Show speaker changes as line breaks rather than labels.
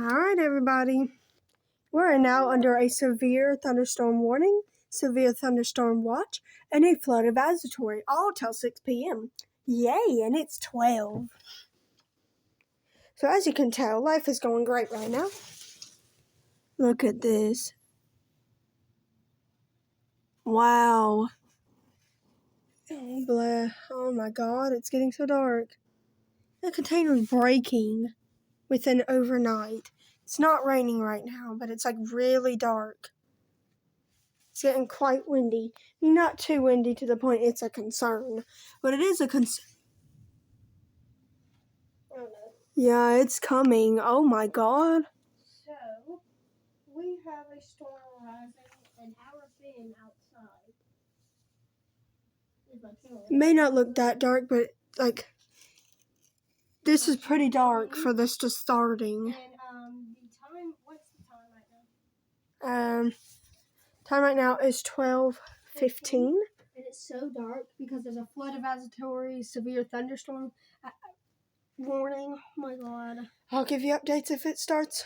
Alright, everybody. We're now under a severe thunderstorm warning, severe thunderstorm watch, and a flood advisory, all till 6 p.m. Yay, and it's 12. So as you can tell, life is going great right now. Look at this. Wow. Oh, blah. Oh my god, it's getting so dark. The container's breaking within overnight. It's not raining right now, but it's like really dark. It's getting quite windy. Not too windy to the point it's a concern, but it is a concern. Oh no. Yeah, it's coming. Oh my god.
So, we have a storm rising and our fan outside.
It may not look that dark, but like this is pretty dark for this just starting.
And the time, what's the time right now?
Time right now is 12:15.
And it's so dark because there's a flood advisory, severe thunderstorm warning. Oh my god.
I'll give you updates if it starts